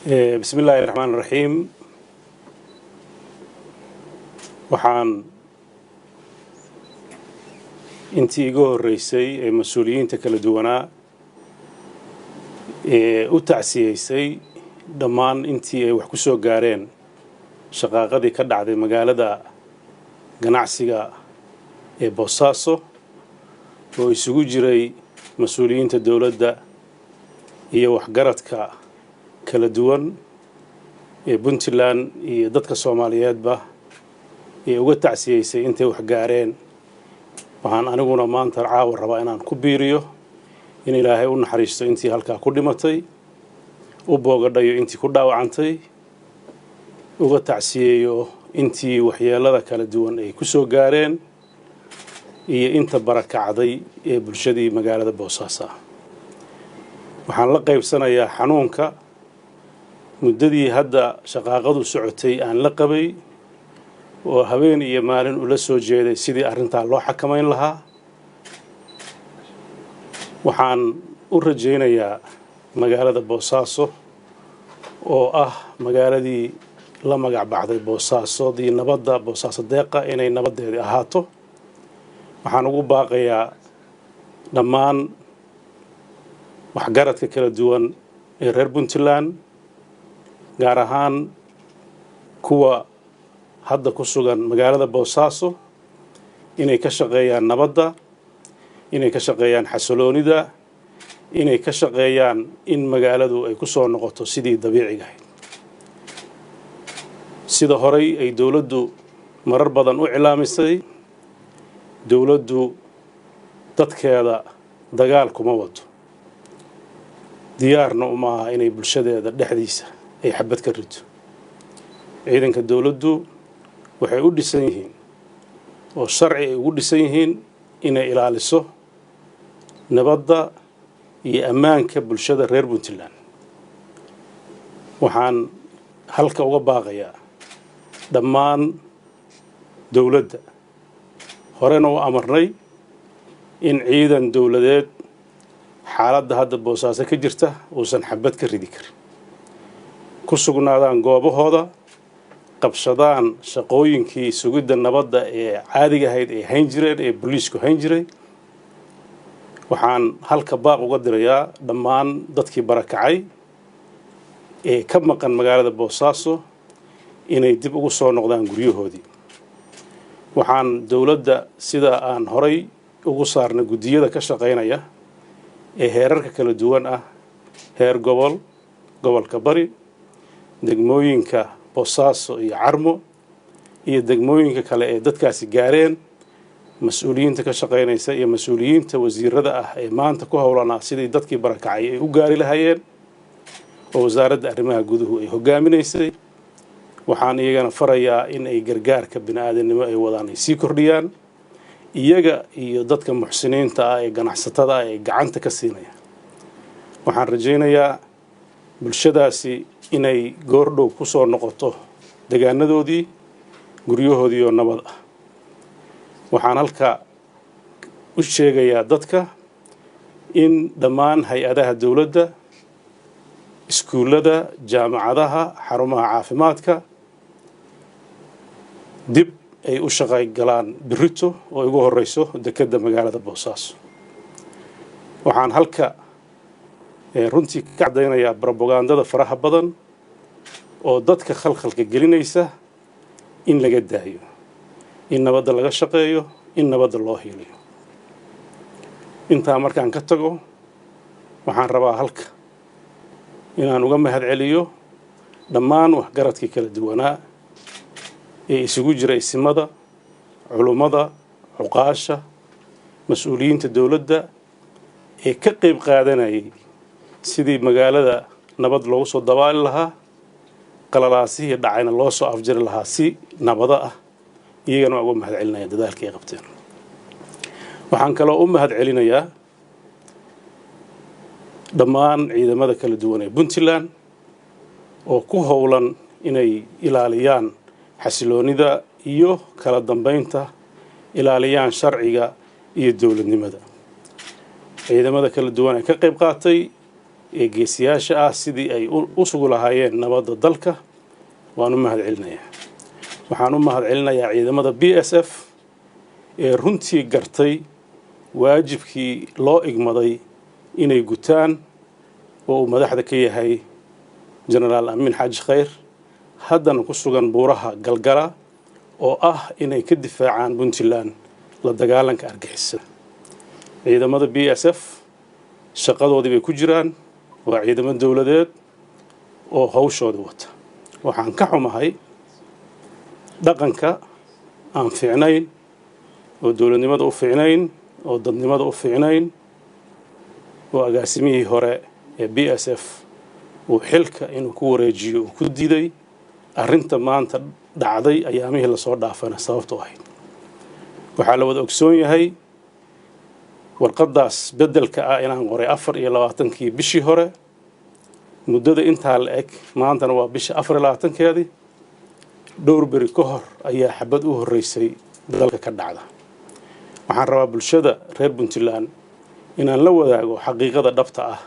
بسم الله الرحمن الرحيم. waxaan intii igu horeysay ee mas'uuliyiinta kala duwanaa u tacsiyeysay dhammaan intii ay wax ku soo gaareen shaqaaqadii ka dhacday magaalada ganacsiga ee Boosaaso oo isugu jiray mas'uuliyiinta dawladda iyo waxgaradka kala duwan ee Puntland iyo dadka Soomaaliyeedba ee uga tacsiyeysay intay wax gaareen. waxaan aniguna maanta caawa rabaa inaan ku biiriyo in Ilaahay u naxariisto intii halka ku dhimatay, u boogadhayo intii ku dhaawacantay, uga tacsiyeeyo intii waxyeelada kala duwan ay ku soo gaareen iyo inta barakacday ee bulshadii magaalada Boosaaso. waxaan la qaybsanayaa xanuunka muddadii hadda shaqaaqadu socotay aan la qabay oo habeen iyo maalin ula soo jeeday sidii arrintan loo xakameyn lahaa. waxaan u rajaynayaa magaalada Boosaaso oo ah magaaladii la magac baxday Boosaasodii nabadda Boosaaso deeqa inay nabadeedii ahaato. waxaan ugu baaqayaa dhammaan waxgaradka kala duwan ee reer Puntland, gaar ahaan kuwa hadda ku sugan magaalada Boosaaso, inay ka shaqeeyaan nabadda, inay ka shaqeeyaan xasiloonida, inay ka shaqeeyaan in magaaladu ay ku soo noqoto sidii dabiiciga ahayd. sida horay ay dawladdu marar badan u cilaamisay, dawladdu dadkeeda dagaal kuma wado, diyaarna uma aha inay bulshadeeda dhexdiisa ay xabad ka rido. ciidanka dawladdu waxay u dhisan yihiin oo sharci ay ugu dhisan yihiin inay ilaaliso nabadda iyo ammaanka bulshada reer Puntland. waxaan halka uga baaqayaa dhammaan dawladda horena u amarnay in ciidan dawladeed xaaladda hadda Boosaaso ka jirta uusan xabad ka ridi karin, ku sugnaadaan goobahooda, qabsadaan shaqooyinkii sugidda nabadda ee caadiga ahayd ee hayn jireen ee booliisku hayn jiray. waxaan halka baaq uga dirayaa dhammaan dadkii barakacay ee ka maqan magaalada Boosaaso inay dib ugu soo noqdaan guryahoodii. waxaan dawladda sida aan horay ugu saarnay guddiyada ka shaqeynaya ee heerarka kala duwan ah, heer gobol, gobolka Bari, degmooyinka Boosaaso iyo Carmo iyo degmooyinka kale ee dadkaasi gaareen, mas'uuliyiinta ka shaqeynaysa iyo mas'uuliyiinta wasiirada ah ee maanta ku howlanaa sidii dadkii barakacay ay u gaari lahaayeen oo wasaaradda arrimaha guduhu ay hogaaminaysay. waxaan iyagana farayaa in ay gargaarka bini'aadanimo ay wadaan ay sii kordhiyaan, iyaga iyo dadka muxsiniinta ah ee ganacsatada ah ee gacanta ka siinaya. waxaan rajaynayaa bulshadaasi inay goordhow ku soo noqoto deegaanadoodii, guryahoodii oo nabad ah. waxaan halka u sheegayaa dadka in dhammaan hay-adaha dawladda, iskuullada, jaamacadaha, xarumaha caafimaadka dib ay u shaqay galaan birito oo ugu horeyso dekedda magaalada Boosaaso. waxaan halka runtii ka cadaynayaa propagandada faraha badan oo dadka khalkhalka gelinaysa in laga daayo, in nabadda laga shaqeeyo, in nabadda loo hiiliyo. intaa markaan ka tago, waxaan rabaa halka inaan uga mahadceliyo dhammaan waxgaradkii kala duwanaa ee isugu jiray isimada, culummada, cuqaasha, mas'uuliyiinta dawladda ee ka qayb qaadanayay sidii magaalada nabad loogu soo dabaali lahaa, qalalaasihii dhacayna loo soo afjari lahaa si nabada ah. iyagana waa uga mahadcelinaya dadaalkii ay qabteen. waxaan kaloo u mahadcelinayaa dhammaan ciidamada kala duwan ee Puntland oo ku howlan inay ilaaliyaan xasiloonida iyo kala dambeynta, ilaaliyaan sharciga iyo dawladnimada. ciidamada kala duwan ee ka qayb qaatay ee geesiyaasha ah sidii ay u sugu lahaayeen nabadda dalka waan u mahadcelinayaa. waxaan u mahadcelinayaa ciidamada BSF ee runtii gartay waajibkii loo igmaday inay gutaan oo uu madaxda ka yahay Generaal Amin Xaaji Khayr haddana ku sugan buuraha Galgala oo ah inay ka difaacaan Puntland la dagaalanka argagixisada. ciidamada BSF shaqadoodii bay ku jiraan, waa ciidamo dawladeed oo hawshooda wata. waxaan ka xumahay dhaqanka aan fiicnayn oo dawladnimada u fiicnayn oo dadnimada u fiicnayn oo agaasimihii hore ee BSF uu xilka inuu ku wareejiyo uu ku diiday. arrinta maanta dhacday ayaamihii la soo dhaafana sababtu ahayd. waxaa la wada ogsoon yahay warqadaas beddelka ah inaan qoray 24kii bishii hore, muddada intaa la eg maantana waa bisha 24keedii. dhowr beri ka hor ayaa xabad u horreysay dalka ka dhacda. waxaan rabaa bulshada reer Puntland inaan la wadaago xaqiiqada dhabta ah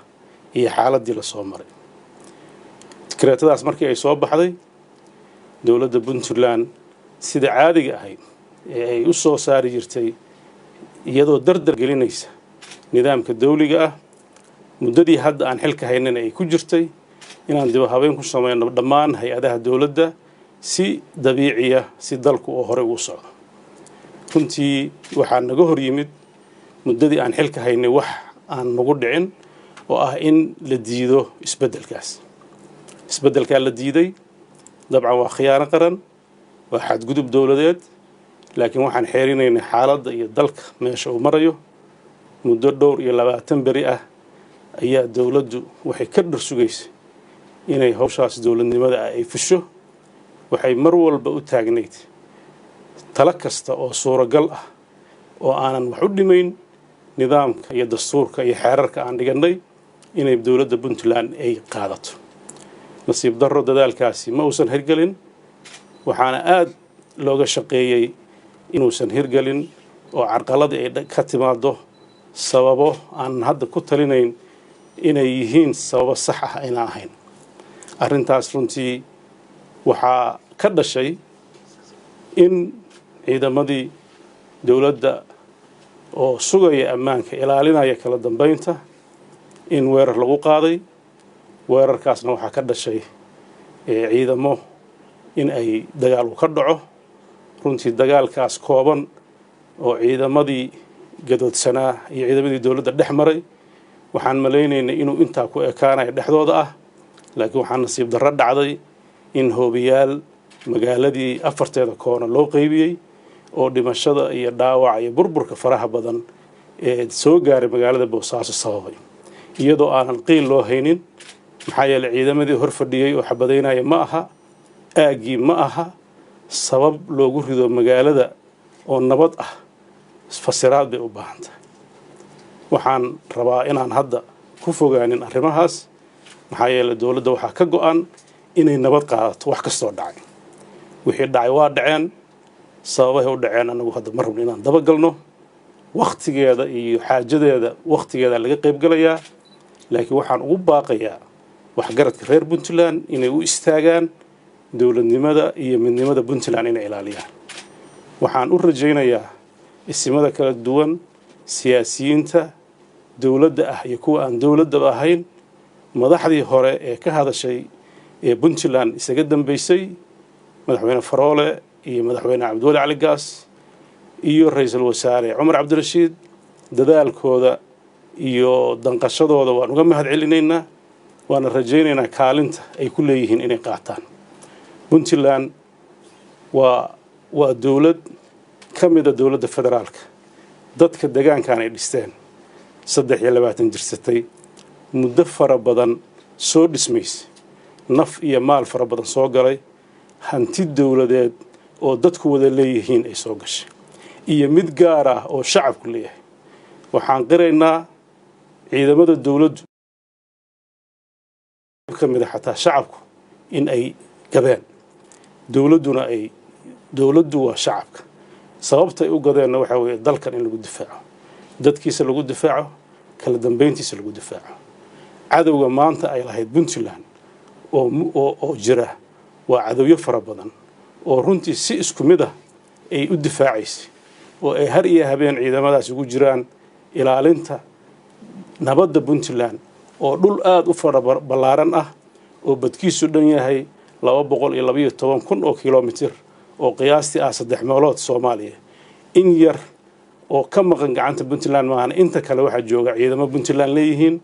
iyo xaaladii la soo maray. tikreetadaas markii ay soo baxday, dawladda Puntland sida caadiga ahayd ee ay u soo saari jirtay iyadoo dardar gelinaysa nidaamka dawliga ah, muddadii hadda aan xilka haynin ay ku jirtay inaan dib u habeyn ku sameeyno dhammaan hay'adaha dawladda si dabiiciya si dalku oo hore ugu socdo. runtii waxaa naga hor yimid muddadii aan xilka haynay wax aan nagu dhicin oo ah in la diido isbeddelkaas. isbeddelkaa la diiday dabcan waa khiyaano qaran, waa xadgudub dawladeed, laakiin waxaan xeerinaynay xaaladda iyo dalka meesha uu marayo. muddo dhowr iyo 20 beri ah ayaa dawladdu waxay ka dharsugaysa inay hawshaas dawladnimada ah ay fusho. waxay mar walba u taagnayd tala kasta oo suuragal ah oo aanan wax u dhimayn nidaamka iyo dastuurka iyo xeerarka aan dhigannay inay dawladda Puntland ay qaadato. nasiib darro dadaalkaasi ma uusan hirgelin, waxaana aad looga shaqeeyay inuusan hirgelin oo carqaladii ay ka timaado sababo aan hadda ku talinayn inay yihiin sababo sax ah ayna ahayn. arrintaas runtii waxaa ka dhashay in ciidamadii dawladda oo sugaya ammaanka ilaalinaya kala dambeynta in weerar lagu qaaday. weerarkaasna waxaa ka dhashay ciidamo in ay dagaal ka dhaco. runtii dagaalkaas kooban oo ciidamadii gadoodsanaa iyo ciidamadii dawladda dhex maray waxaan malaynaynay inuu intaa ku ekaanayo dhexdooda ah, laakiin waxaa nasiib darro dhacday in hoobiyaal magaaladii afarteeda koona loo qaybiyey oo dhimashada iyo dhaawaca iyo burburka faraha badan ee soo gaaray magaalada Boosaaso sababay, iyadoo aanan qiil loo haynin. maxaa yeelay ciidamadii hor fadhiyay oo xabadaynaya ma aha, aagii ma aha, sabab loogu rido magaalada oo nabad ah fasiraad bay u baahan tahay. waxaan rabaa inaan hadda ku fogaanin arrimahaas, maxaa yeelay dawladda waxaa ka go'an inay nabad qaadato wax kastoo dhacay. wixii dhacay waa dhaceen, sababahay u dhaceen anagu hadda ma rabno inaan dabagalno. wakhtigeeda iyo xaajadeeda wakhtigeeda laga qaybgalayaa, laakiin waxaan ugu baaqayaa waxgaradka reer Puntland inay u istaagaan dawladnimada iyo midnimada Puntland inay ilaaliyaan. waxaan u rajaynayaa isimada kala duwan, siyaasiyiinta dawladda ah iyo kuwa aan dawladda ahayn, madaxdii hore ee ka hadashay ee Puntland isaga dambeysay, madaxweyne Faroole iyo madaxweyne Cabdiwali Cali Gaas iyo ra'iisul wasaare Cumar Cabdirashiid, dadaalkooda iyo danqashadooda waan uga mahadcelinaynaa, waana rajaynaynaa kaalinta ay ku leeyihiin inay qaataan. Puntland waa dawlad ka mid ah dawladda federaalka. dadka deegaankan ay dhisteen 23 jirsatay, muddo fara badan soo dhismaysay, naf iyo maal fara badan soo galay, hanti dawladeed oo dadku wada leeyihiin ay soo gashay, iyo mid gaar ah oo shacabku leeyahay. waxaan qiraynaa ciidamada dawladdu ka mid ah xataa shacabku in ay gabeen. dawladdu waa shacabka. sababta ay u gadeenna waxa weeye dalkan in lagu difaaco, dadkiisa lagu difaaco, kala dambeyntiisa lagu difaaco. cadowga maanta ay lahayd Puntland oo jira waa cadowyo fara badan oo runtii si isku mid ah ay u difaacaysay oo ay har iyo habeen ciidamadaas ugu jiraan ilaalinta nabadda Puntland oo dhul aad u fara ballaaran ah oo badkiisu dhan yahay 212 oo kiiloomitir oo qiyaastii 3 meelood Soomaaliya in yar oo ka maqan gacanta Puntland maahan inta kale waxa jooga ciidamo Puntland leeyihiin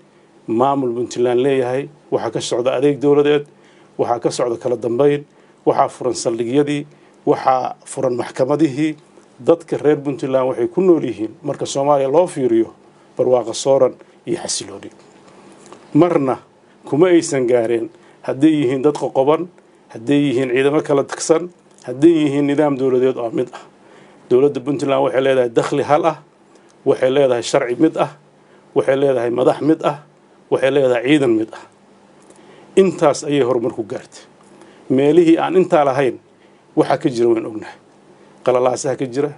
maamul Puntland leeyahay waxa ka socda adeeg dawladeed waxa ka socda kala dambeyn waxa furan saldhigyadii waxa furan maxkamadihii dadka reer Puntland waxay ku nool yihiin marka Soomaaliya loo fiiriyo barwaaqo sooran iyo xasilooni marna kuma aysan gaareen hadday yihiin dad qoqoban hadday yihiin ciidamo kala tagsan hadday yihiin nidaam dawladeed oo mid ah dawladda Puntland waxay leedahay dakhli hal ah waxay leedahay sharci mid ah waxay leedahay madax mid ah waxay leedahay ciidan mid ah intaas ayay horumar ku gaartay meelihii aan intaa lahayn waxa ka jira waan ognahay qalalaasaha ka jira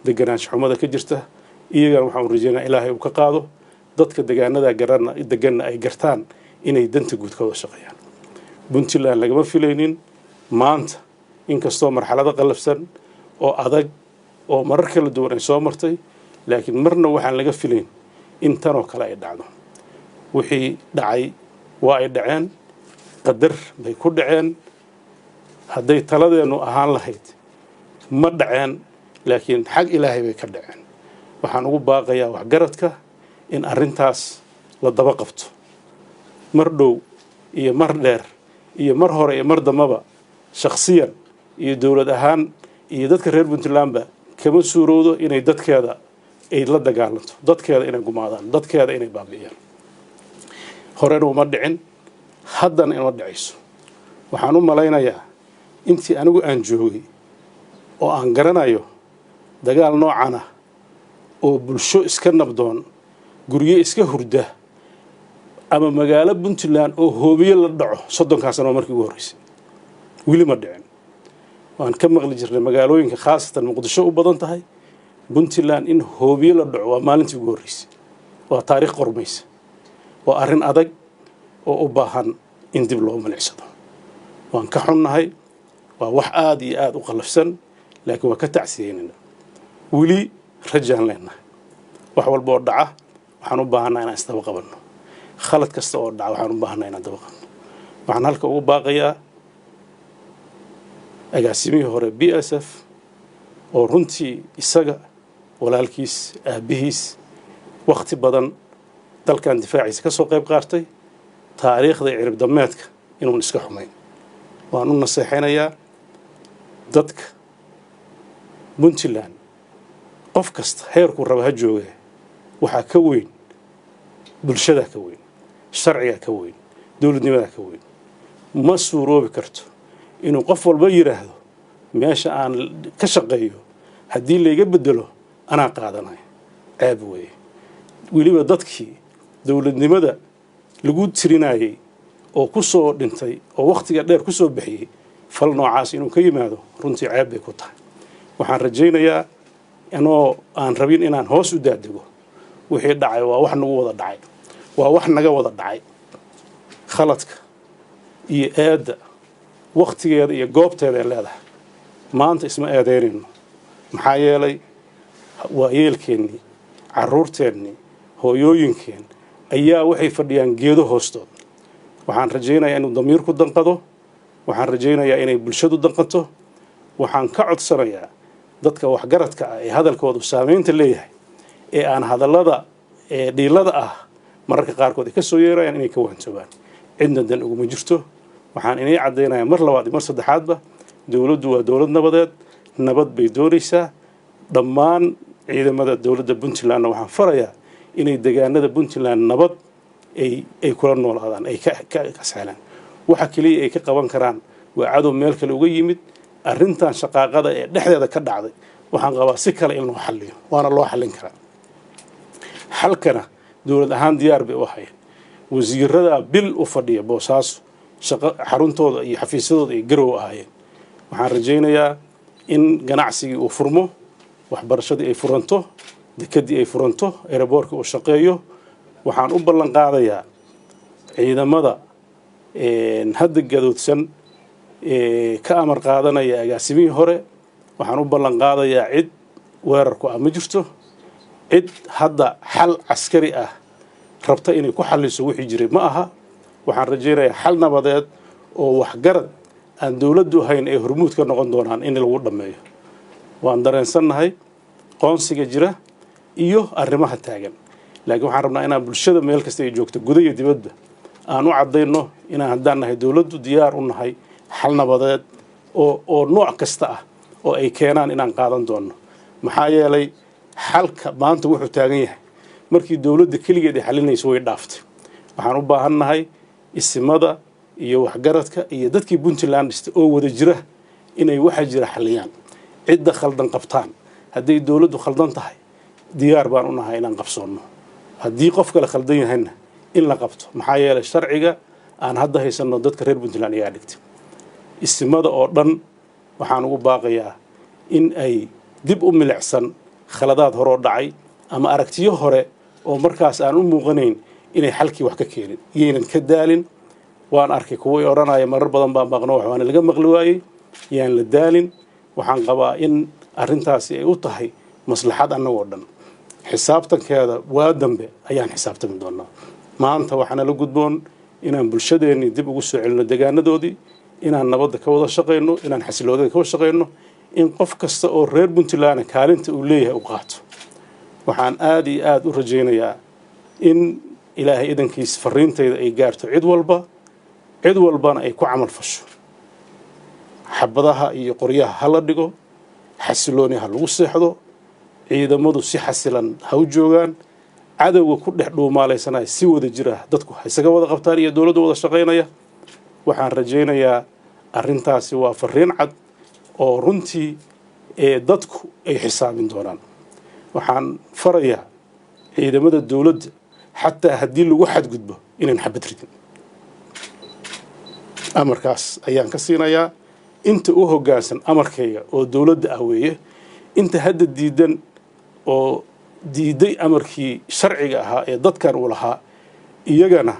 deganaansho xumada ka jirta iyaga waxaan rajaynayaa Ilaahay uu ka qaado dadka deegaanada deganna ay gartaan inay danta guud ka wada shaqeeyaan Puntland lagama filaynin maanta inkastoo marxalada qalafsan oo adag oo marar kala duwan ay soo martay laakiin marna waxaan laga filayn in tan oo kale ay dhacdo wixii dhacay waa ay dhaceen qadar bay ku dhaceen hadday taladeenu ahaan lahayd ma dhaceen laakiin xaq Ilaahay bay ka dhaceen waxaan ugu baaqayaa waxgaradka in arintaas la daba qabto mar dhow iyo mar dheer iyo mar hore iyo mar damaba shakhsiyan iyo dawlad ahaan iyo dadka reer Puntlandba kama suurowdo inay dadkeeda ay la dagaalanto dadkeeda inay gumaadaan dadkeeda inay baabi'iyaan horena uma dhicin haddana ima dhacayso waxaan u malaynayaa intii anigu aan joogay oo aan garanayo dagaal noocan ah oo bulsho iska nabdoon guryo iska hurda ama magaalo Puntland oo hoobiye la dhaco 30 sano markii ugu horeysay wili ma dhicin waan ka maqli jirnay magaalooyinka khaasatan Muqdisho u badan tahay Puntland in hoobiye la dhaco waa maalintii ugu horeysay waa taariikh qormaysa waa arrin adag oo u baahan in dib loo milicsado waan ka xunnahay waa wax aad iyo aad u qalafsan laakiin waa ka tacsiyeynaa wili rajaan leenahay wax walba oo dhaca waxaan u baahanahay inaan isdaba qabanno khalad kasta oo dhaca waxaan u baahanahay inaan daba qabanno waxaan halka ugu baaqayaa agaasimihii hore BSF oo runtii isaga walaalkiis aabihiis waqti badan dalkan difaaciisa ka soo qayb qaatay taariikhda cirib dameedka inuu iska xumayn waan u naseexaynayaa dadka Puntland qof kasta heerku raba ha jooga waxa ka weyn bulshada ka weyn sharciga ka weyn dawladnimada ka weyn ma suuroobi karto inuu qof walba yiraahdo meesha aan ka shaqeeyo haddii la iga bedelo anaa qaadanay ceeb weeye weliba dadkii dawladnimada lagu tirinayay oo ku soo dhintay oo waqtiga dheer ku soo bixiyay fal noocaas inuu ka yimaado runtii ceeb bay ku tahay waxaan rajaynayaa inoo aan rabin inaan hoos u daadego wixii dhacay waa wax nagu wada dhacay waa wax naga wada dhacay khaladka iyo eedda waqtigeeda iyo goobteeda ay leedahay maanta isma eedeynayno maxaa yeelay waa yeelkeennii carruurteennii hooyooyinkeen ayaa waxay fadhiyaan geedo hoostood waxaan rajaynayaa inuu damiirku danqado waxaan rajaynayaa inay bulshadu danqato waxaan ka codsanayaa dadka waxgaradka ah ee hadalkoodu saameynta leeyahay ee aan hadallada ee dhiilada ah mararka qaarkood ay ka soo yeerayaan inay ka waantoobaan cidna dan uguma jirto waxaan inay caddaynayaa mar labaad iyo mar saddexaadba dawladdu waa dawlad nabadeed nabad bay doonaysaa dhammaan ciidamada dawladda Puntland waxaan farayaa inay deegaanada Puntland nabad ay kula noolaadaan ay ka sahlaan waxa kaliya ay ka qaban karaan waa cadow meel kale uga yimid arrintan shaqaaqada ee dhexdeeda ka dhacday waxaan qabaa si kale in loo xalliyo waana loo xallin karaa halkana dawlad ahaan diyaar bay u hayeen wasiirada bil u fadhiya boosaaso shaqo xaruntooda iyo xafiisyadooda ay garow ahaayeen waxaan rajaynayaa in ganacsigii uu furmo waxbarashadii ay furanto dekadii ay furanto aeroboortka uu shaqeeyo waxaan u ballan qaadayaa ciidamada hadda gadoodsan ka amar qaadanaya agaasimihii hore waxaan u ballan qaadayaa cid weerarku ah ma jirto cid hadda xal askari ah rabta inay ku xalliso wixii jiray ma aha waxaan rajaynayaa xal nabadeed oo waxgarad aan dawladdu ahayn ee hormuud ka noqon doonaan in lagu dhammeeyo waan dareensannahay qoonsiga jira iyo arrimaha taagan laakiin waxaan rabnaa inaan bulshada meel kasta ay joogto gudaha iyo dibadda aan u cadayno inaan haddaan nahay dawladdu diyaar u nahay xal nabadeed oo nooc kasta ah oo ay keenaan inaan qaadan doono maxaa yeelay xalka maanta wuxuu taagan yahay markii dawladda keligeed ay xalinayso way dhaaftay waxaan u baahannahay isimada iyo waxgaradka iyo dadkii Puntland oo wada jira inay waxa jira xaliyaan cidda khaldan qabtaan hadday dawladdu khaldan tahay diyaar baan u nahay inaan qabsoonno haddii qof kale khaldan yahayna in la qabto maxaa yeelay sharciga aan hadda haysanno dadka reer Puntland ayaa dhigtay isimada oo dhan waxaan ugu baaqayaa in ay dib u milicsan khaladaad hore oo dhacay ama aragtiyo hore oo markaas aan u muuqanayn inay xalkii wax ka keenin yeenan ka daalin waan arkay kuwa ay oranaya marar badan baan maqno waxaan laga maqli waayay yaan la daalin waxaan qabaa in arrintaasi ay u tahay maslaxad annagoo dhan xisaabtankeeda waa dambe ayaan xisaabtami doonaa maanta waxaana la gudboon inaan bulshadeennii dib ugu soo celino deegaanadoodii inaan nabadda ka wada shaqayno inaan xasiloodada ka wada shaqayno in qof kasta oo reer Puntland kaalinta uu leeyahay u qaato waxaan aad iyo aad u rajaynayaa in ilaahay idankiis fariintayda ay gaarto cid walbana ay ku camal fasho xabadaha iyo qoryaha hala dhigo xasilooni ha lagu seexdo ciidamadu si xasilan ha u joogaan cadawga ku dhex dhuumaalaysanaya si wada jira dadku isaga wada qabtaan iyo dawladdu wada shaqaynaya waxaan rajaynayaa arrintaasi waa fariin cad oo runtii dadku ay xisaabin doonaan waxaan farayaa ciidamada dawladda xataa haddii lagu xadgudbo inaan xabad ridin amarkaas ayaan ka siinayaa inta u hoggaansan amarkayga oo dawladda ah weeye inta hadda diidan oo diiday amarkii sharciga ahaa ee dadkan uu lahaa iyagana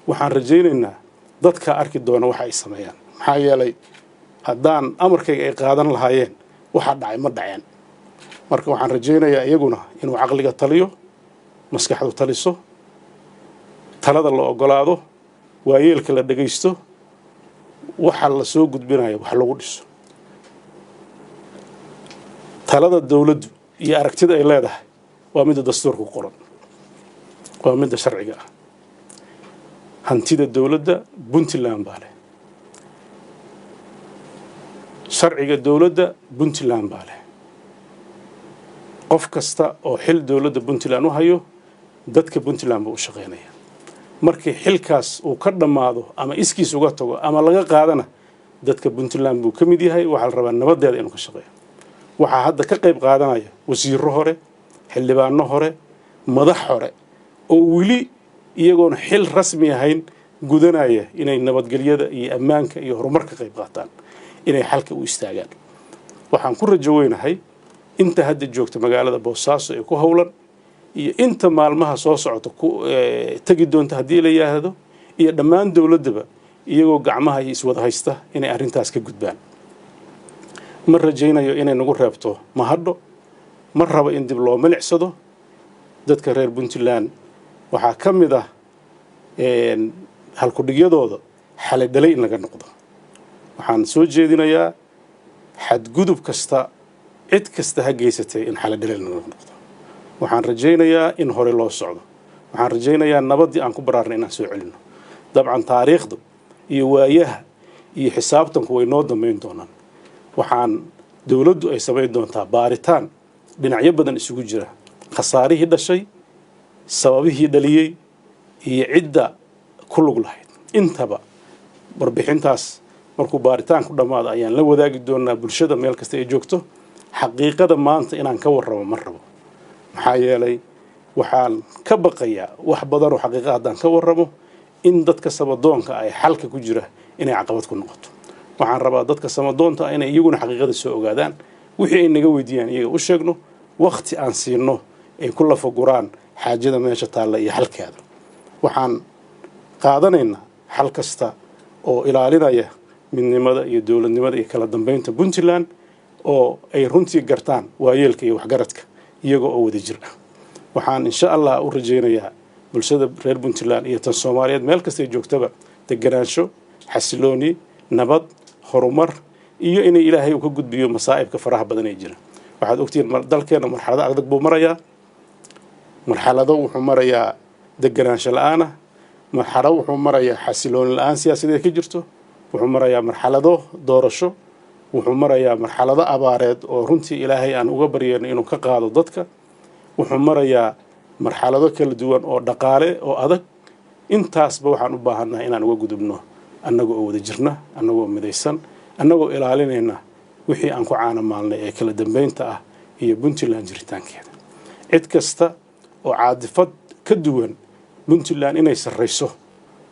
waxaan rajaynaynaa dadka arki doona waxa ay sameeyaan maxaa yeelay haddaan amarkayga ay qaadan lahaayeen waxa dhacay ma dhaceen marka waxaan rajaynayaa iyaguna inuu caqliga taliyo maskaxdu taliso talada la ogolaado waayeelka la dhagaysto waxa la soo gudbinayo wax lagu dhiso talada dawladdu iyo aragtida ay leedahay waa mid dastuurku qoran waa mid sharciga ah hantida dawladda Puntland baa leh sharciga dawladda Puntland baa leh qof kasta oo xil dawladda Puntland u hayo dadka Puntland buu u shaqeynaya markii xilkaas uu ka dhamaado ama iskiis uga tago ama laga qaadana dadka Puntland buu ka mid yahay waxa la rabaa nabadeeda inuu ka shaqeeyo waxa hadda ka qayb qaadanaya wasiirro hore xildhibaano hore madax hore oo wili iyagoon xil rasmi ahayn gudanaya inay nabadgelyada iyo ammaanka iyo horumarka qayb qaataan inay xalka u istaagaan waxaan ku rajo weynahay inta hadda joogta magaalada Boosaaso ee ku howlan iyo inta maalmaha soo socota ku tagi doonta hadii la yiraahdo iyo dhammaan dawladaba iyagoo gacmaha iswada haysta inay arrintaas ka gudbaan ma rajaynayo inay nagu reebto ma hadho ma rabo in dib loo milicsado dadka reer Puntland waxaa ka mid ah halku dhigyadooda xalay dhalay in laga noqdo waxaan soo jeedinayaa xadgudub kasta cid kasta ha geysatay in xalay dhalay laga noqdo waxaan rajaynayaa in hore loo socdo waxaan rajaynayaa nabadii aan ku baraarnay inaan soo celino dabcan taariikhdu iyo waayaha iyo xisaabtanku way noo dambeyn doonaan waxaan dawladdu ay sameyn doontaa baaritaan dhinacyo badan isugu jira khasaarihii dhashay sababihii dhaliyay iyo cidda ku lug lahayd intaba warbixintaas markuu baaritaan ku dhamaado ayaan la wadaagi doonaa bulshada meel kasta ay joogto xaqiiqada maanta inaan ka warramo ma rabo maxaa yeelay waxaan ka baqayaa wax badan oo xaqiiqa haddaan ka warramo in dadka samadoonka ay xalka ku jira inay caqabad ku noqoto waxaan rabaa dadka samadoonta inay iyaguna xaqiiqada soo ogaadaan wixii ay naga weydiiyaan iyaga u sheegno waqti aan siino ay ku lafaguraan xaajada meesha taalla iyo xalkeeda waxaan qaadanayna xal kasta oo ilaalinaya midnimada iyo dowladnimada iyo kala dambeynta Puntland oo ay runtii gartaan waayeelka iyo waxgaradka iyaga oo wada jir ah waxaan insha Allah u rajaynayaa bulshada reer Puntland iyo tan Soomaaliyeed meel kasta ay joogtaba deganaansho xasilooni nabad horumar iyo in Ilaahay uu ka gudbiyo masaa'ibka faraha badan ee jira waxaad ogtiin dalkeena marxalada adag buu marayaa marxalado wuxuu marayaa deganaansho la'aan marxalado wuxuu marayaa xasilooni la'aan siyaasadeed ka jirto wuxuu marayaa marxalado doorasho wuxuu marayaa marxalado abaareed oo runtii Ilaahay aan uga baryayno inuu ka qaado dadka wuxuu marayaa marxalado kala duwan oo dhaqaale oo adag intaasba waxaan u baahanahay inaan uga gudubno annagoo wada jirna annagoo midaysan annagoo ilaalinayna wixii aan ku caanamaalnay ee kala dambeynta ah iyo Puntland jiritaankeeda cid kasta oo caadifad ka duwan Puntland inay sarreyso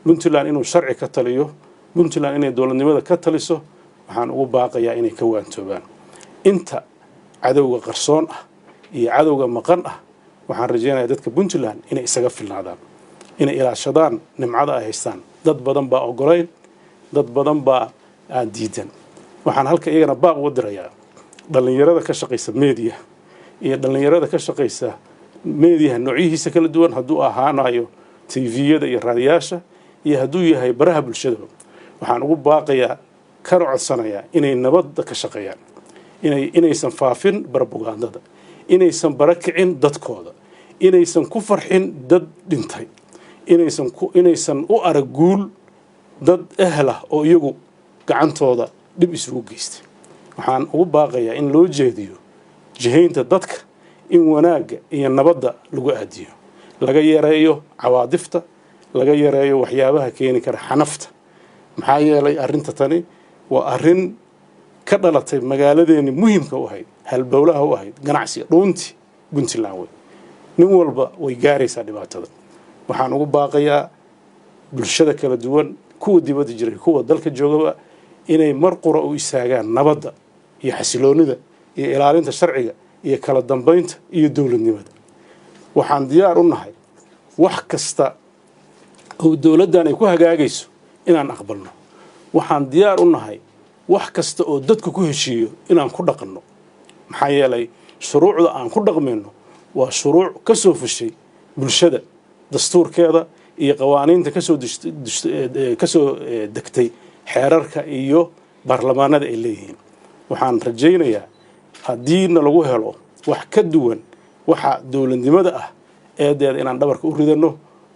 Puntland inuu sharci ka taliyo Puntland inay dowladnimada ka taliso waxaan ugu baaqayaa inay ka waantoobaan inta cadawga qarsoon ah iyo cadawga maqan ah waxaan rajaynayaa dadka Puntland inay isaga filnaadaan inay ilaashadaan nimcada ay haystaan dad badan baa ogolayn dad badan baa aan diidan waxaan halka iyagana baaq u dirayaa dhalinyarada ka shaqeysa media iyo dhalinyarada ka shaqeysa media noocihiisa kala duwan hadduu ahaanayo TV-yada iyo raadiyaasha iyo hadduu yahay baraha bulshada waxaan ugu baaqayaa kana codsanayaa inay nabadda ka shaqeeyaan inaysan faafin propagandada inaysan barakicin dadkooda inaysan ku farxin dad dhintay inaysan u arag guul dad ahla oo iyagu gacantooda dib isugu geystay waxaan ugu baaqayaa in loo jeediyo jihaynta dadka in wanaaga iyo nabadda lagu aadiyo laga yareeyo cawaadifta laga yareeyo waxyaabaha keeni kara xanafta maxaa yeelay arrinta tani waa arrin ka dhalatay magaaladeeni muhiimka u ahayd halbowlaha u ahayd ganacsiga dhuuntii Puntland way nin walba way gaaraysaa dhibaatada waxaan ugu baaqayaa bulshada kala duwan kuwa dibadda jiray kuwa dalka joogaba inay mar qura u istaagaan nabadda iyo xasiloonida iyo ilaalinta sharciga iyo kala dambeynta iyo dowladnimada waxaan diyaar u nahay wax kasta oo dowladdan ay ku hagaagayso inaan aqbalno waxaan diyaar u nahay wax kasta oo dadku ku heshiiyo inaan ku dhaqanno maxaa yeelay shuruucda aan ku dhaqmayno waa shuruuc ka soo fushay bulshada dastuurkeeda iyo qawaaniinta ka soo degtay xeerarka iyo baarlamaanada ay leeyihiin waxaan rajaynayaa haddiina lagu helo wax ka duwan waxa dowladnimada ah eedeeda inaan dhabarka u ridano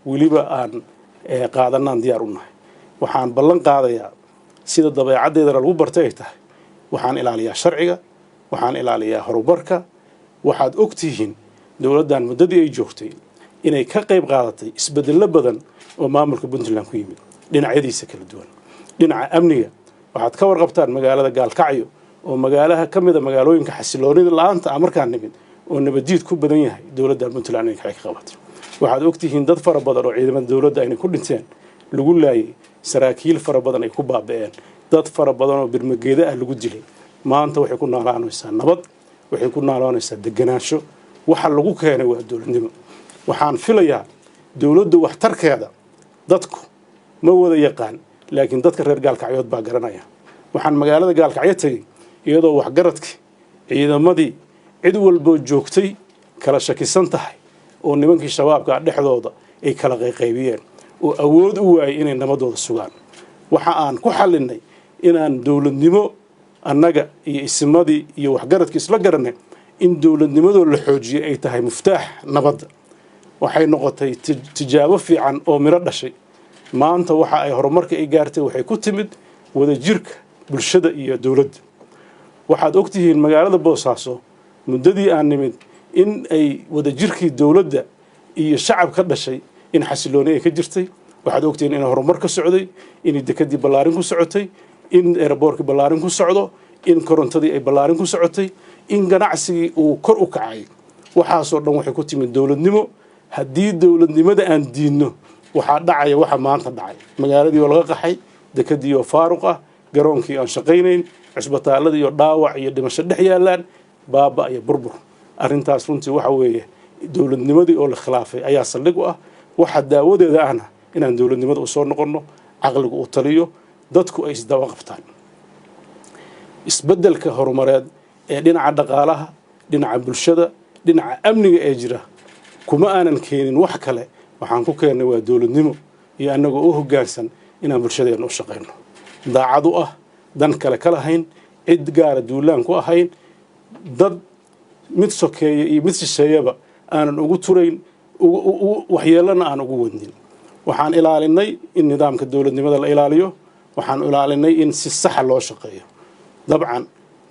weliba aan qaadanaan diyaar u nahay waxaan ballan qaadayaa sida dabeecaddeedana lagu bartay ay tahay waxaan ilaaliyaa sharciga waxaan ilaaliyaa horumarka waxaad ogtihiin dowladdan muddadii ay joogtay inay ka qayb qaadatay isbeddello badan oo maamulka Puntland ku yimid dhinacyadiisa kala duwan dhinaca amniga waxaad ka warqabtaan magaalada Gaalkacyo oo magaalaha ka mid ah magaalooyinka xasiloonida la'aanta markaan nimid oo nabadiid ku badan yahay dowladda Puntland ay ka qabatay waxaad ogtihiin dad fara badan oo ciidamada dowladda ay ku dhinteen lagu laayay saraakiil fara badan ay ku baaba'een dad fara badan oo birmageeda ah lagu dilay maanta waxay ku noolaanaysaa nabad waxay ku noolaanaysaa deganaansho waxa lagu keenay waa dowladnimo waxaan filayaa dowladda waxtarkeeda dadku ma wada yaqaan laakiin dadka reer Gaalkacyood baa garanaya waxaan magaalada Gaalkacyo tagay iyadoo waxgaradkii ciidamadii cid walba joogtay kala shakisan tahay oo nimankii shabaabka dhexdooda ay kala qaybiyeen oo awood u waayay inay nabadooda sugaan waxa aan ku xalinay inaan dowladnimo annaga iyo ismadii iyo waxgaradkii isla garanay in dowladnimadoo la xoojiyo ay tahay muftaax nabadda waxay noqotay tijaabo fiican oo miro dhashay maanta waxa ay horumarka ay gaartay waxay ku timid wada jirka bulshada iyo dowladda waxaad ogtihiin magaalada Boosaaso muddadii aan nimid in ay wada jirkii dowladda iyo shacab ka dhashay in xasilooni ay ka jirtay waxaad ogtihiin in horumar ka socday in dekadii ballaarin ku socotay in airportka ballaarin ku socdo in korontadii ay ballaarin ku socotay in ganacsigii uu kor u kacay waxaasoo dhan waxay ku timid dowladnimo haddii dowladnimada aan diidno waxaa dhacaya waxa maanta dhacay magaaladii oo laga qaxay dekadii oo faaruq ah garoonkii aan shaqaynayn cisbitaaladii iyo dhaawac iyo dhimasho dhex yaalaan baaba iyo burbur arrintaas runtii waxa weeye dowladnimadii oo la khilaafay ayaa saldhig u ah waxa daawadeeda ahna inaan dowladnimada u soo noqonno caqligu u taliyo dadku ay isdaba qabtaan isbeddelka horumareed ee dhinaca dhaqaalaha dhinaca bulshada dhinaca amniga ee jira kuma aanan keenin wax kale waxaan ku keennay waa dowladnimo iyo annagoo u hoggaansan inaan bulshadeena u shaqayno daacad u ah dan kale ka lahayn cid gaara duulaan ku ahayn dad mid sokeeya iyo mid shisheeyaba aanan ugu turayn waxyeelana aan ugu wadnin waxaan ilaalinay in nidaamka dowladnimada la ilaaliyo waxaan ilaalinay in si sax loo shaqeeyo dabcan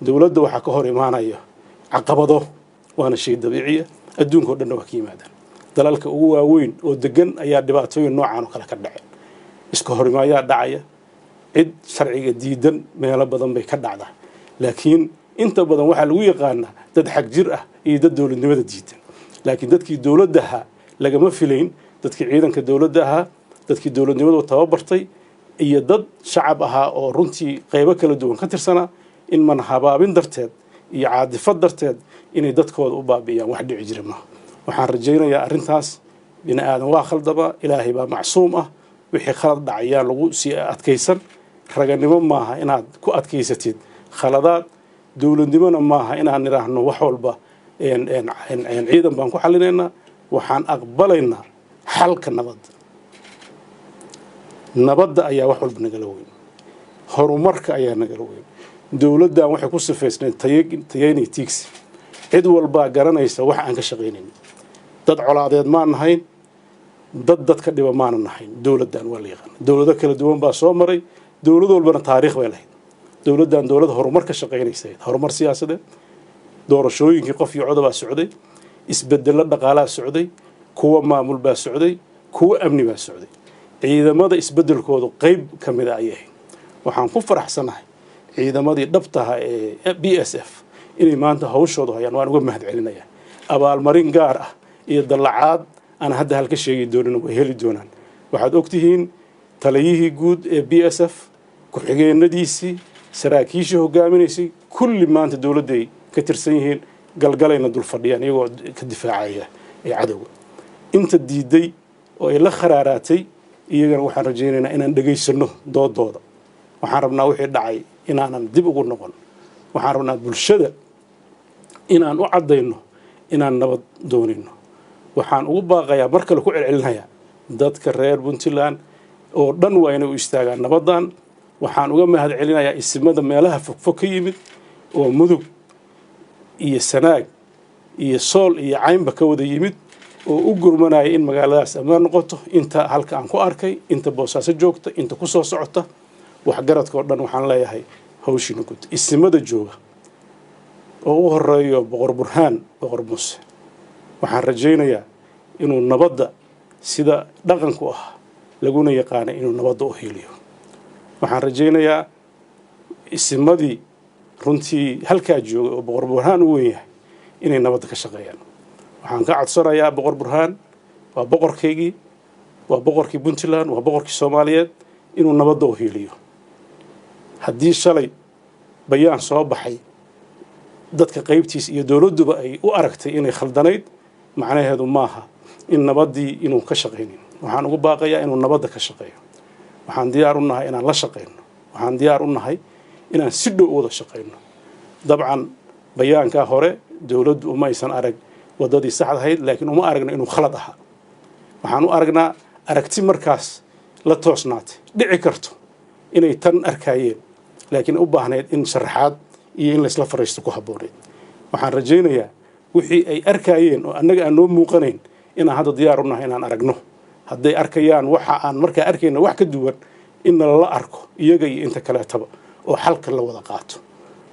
dowladda waxa ka hor imaanaya caqabado waana shay dabiici adduunka oo dhan waa ka yimaadaan dalalka ugu waaweyn oo degan ayaa dhibaatooyin noocan oo kale ka dhacay iska horimaaya dhacaya cid sharciga diidan meelo badan bay ka dhacdaa laakiin inta badan waxa lagu yaqaanaa dad xaq jir ah iyo dad dowladnimada diidan laakiin dadkii dowladda lagama filayn dadkii ciidanka dowladda dadkii dowladnimadu tababartay iyo dad shacab ahaa oo runtii qaybo kala duwan ka tirsanaa in man habaabin darteed iyo caadifad darteed inay dadkooda u baabi'iyaan wax dhici jira ma waxaan rajaynayaa arrintaas bini aadan waa khaldaba ilaahay baa macsuum ah wixii khalad dhacayaan lagu sii adkaysan raganimo maaha inaad ku adkaysatid khaladaad dowladnimona maaha inaan niraahno wax walba ciidan baan ku xallinaynaa waxaan aqbalaynaa xalka nabadda ayaa wax walba nagala weyn horumarka ayaa nagala weyn dowladdan waxay ku sifaysnayd tayaynay tiigsi cid walbaa garanaysa wax aan ka shaqaynayn dad colaadeed maan nahayn dad ka dhiba maanan nahayn dowladdan waa la yaqaan dowlado kala duwan baa soo maray dowlad walbana taariikh bay lahayd dowladdan dowlad horumar ka shaqaynaysa horumar siyaasadeed doorashooyinkii qof iyo codobaa socday isbedello dhaqaalaa socday kuwa maamul baa socday kuwa amni baa socday ciidamada isbedelkoodu qayb ka mid ah ayay waxaan ku faraxsanahay ciidamadii dhabtaha ee BSF inay maanta hawshoodu hayaan waan uga mahadcelinayaa abaalmarin gaar ah iyo dalacaad aan hadda halka sheegi doonin way heli doonaan waxaad ogtihiin taliyihii guud ee BSF ku-xigeenadiisii saraakiishii hogaaminaysay kulli maanta dowladday ka tirsan yihiin galgalayna dul fadhiyaan iyagoo ka difaacaya ee cadowga inta diiday oo ay la kharaaraatay iyagana waxaan rajaynaynaa inaan dhegaysano doodooda waxaan rabnaa wixii dhacay inaanan dib ugu noqon waxaan rabnaa bulshada inaan u caddayno inaan nabad doonino waxaan ugu baaqayaa mar kale ku celcelinayaa dadka reer Puntland oo dhan waa inay u istaagaan nabaddan waxaan uga mahadcelinayaa isimada meelaha fogfog ka yimid oo mudug iyo sanaag iyo sool iyo caynba ka wada yimid oo u gurmanaya in magaaladaas ammaan noqoto inta halka aan ku arkay inta boosaaso joogta inta ku soo socota waxgaradka oo dhan waxaan leeyahay hawshiina gud isimada jooga oo u horeeyo boqor burhaan boqor muuse waxaan rajaynayaa inuu nabadda sida dhaqanku ah laguna yaqaanay inuu nabadda u hiiliyo waxaan rajaynayaa isimadii runtii halkaa jooga oo boqor burhaan u weyn yahay inay nabadda ka shaqeeyaan waxaan ka codsanayaa boqor burhaan waa boqorkaygii waa boqorkii Puntland waa boqorkii Soomaaliyeed inuu nabadda u hiiliyo haddii shalay bayaan soo baxay dadka qaybtiis iyo dowladduba ay u aragtay inay khaldanayd macnaheedu maaha in nabaddii inuu ka shaqaynin waxaan ugu baaqayaa inuu nabadda ka shaqeeyo waxaan diyaar u nahay inaan la shaqayno waxaan diyaar u nahay inaan si dhow wada shaqayno dabcan bayaankaa hore dowladdu uma aysan arag waddadii saxda ahayd laakiin uma aragna inuu khalad ahaa waxaan u aragnaa aragti markaas la toosnaatay dhici karto inay tan arkayeen laakiin u baahnayd in sharaxaad iyo in laysla fariisto ku habbooneyd waxaan rajaynayaa wixii ay arkayeen oo annaga aan noo muuqanayn inaan hadda diyaar u nahay inaan aragno hadday arkayaan waxa aan markaa arkayna wax ka duwan in lala arko iyaga iyo inta kaleetaba oo xalka la wada qaato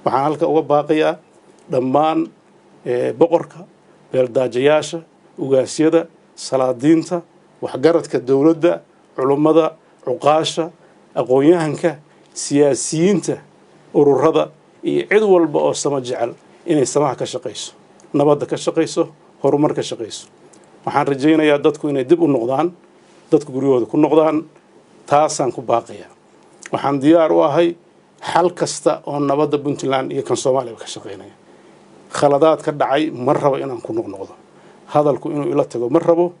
waxaan halka uga baaqayaa dhammaan boqorka beeldaajayaasha ugaasyada salaadiinta waxgaradka dowladda culummada cuqaasha aqoon-yahanka siyaasiyiinta ururada iyo cid walba oo sama jecel inay samaha ka shaqayso nabadda ka shaqayso horumar ka shaqayso waxaan rajaynayaa dadku inay dib u noqdaan dadku guryahooda ku noqdaan taasaan ku baaqayaa waxaan diyaar u ahay xal kasta oo nabadda Puntland iyo kan Soomaaliya ka shaqeynaya khaladaad ka dhacay ma rabo inaan ku noqnoqdo hadalku inuu ila tago ma rabo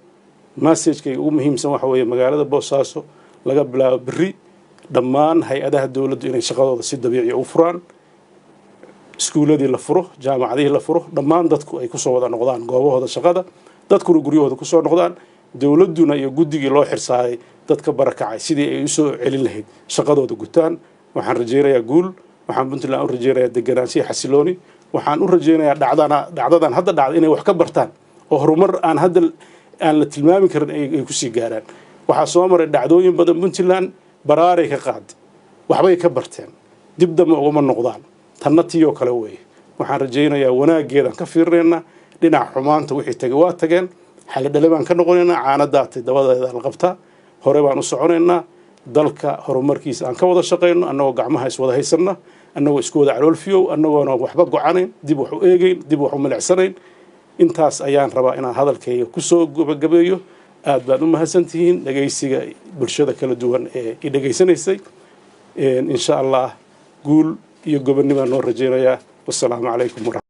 message-kay ugu muhiimsan waxa weeye magaalada Boosaaso laga bilaabo biri dhammaan hay'adaha dawladdu inay shaqadooda si dabiici u furaan iskuuladii la furo jaamacadihii la furo dhammaan dadku ay ku soo wada noqdaan goobahooda shaqada dadkuna guryahooda ku soo noqdaan dawladduna iyo guddigii loo xirsaaday dadka barakacay sidii ay u soo celin lahayd shaqadooda gutaan waxaan rajaynayaa guul waxaan Puntland u rajaynayaa deganaanshiyo xasilooni waxaan u rajaynayaa dhacdadan hadda dhacday inay wax ka bartaan oo horumar aan la tilmaami karin ay ku sii gaaraan waxa soo maray dhacdooyin badan Puntland baraaray ka qaaday waxbay ka barteen dib dama uga noqdaan tanna tiyo kale weey waxaan rajaynayaa wanaageedan ka fiirnayna dhinaca xumaanta wixii tagay waa tageen xal dhalebaan ka noqonaynaa caanadaatay dabadeeda la qabtaa hore baan u soconaynaa dalka horumarkiisa aan ka wada shaqeyno annagoo gacmaha is wada haysanna annagoo isku wada caloolfiyow annagoona waxba go'anayn dib wax u eegayn dib wax u milicsanayn intaas ayaan rabaa inaan hadalkayga ku soo gabagabeeyo aad baan u mahadsantihiin dhageysiga bulshada kala duwan ee i dhageysanaysay insha Allah guul iyo gobonnimo noo rajaynayaa wassalaamu calaykum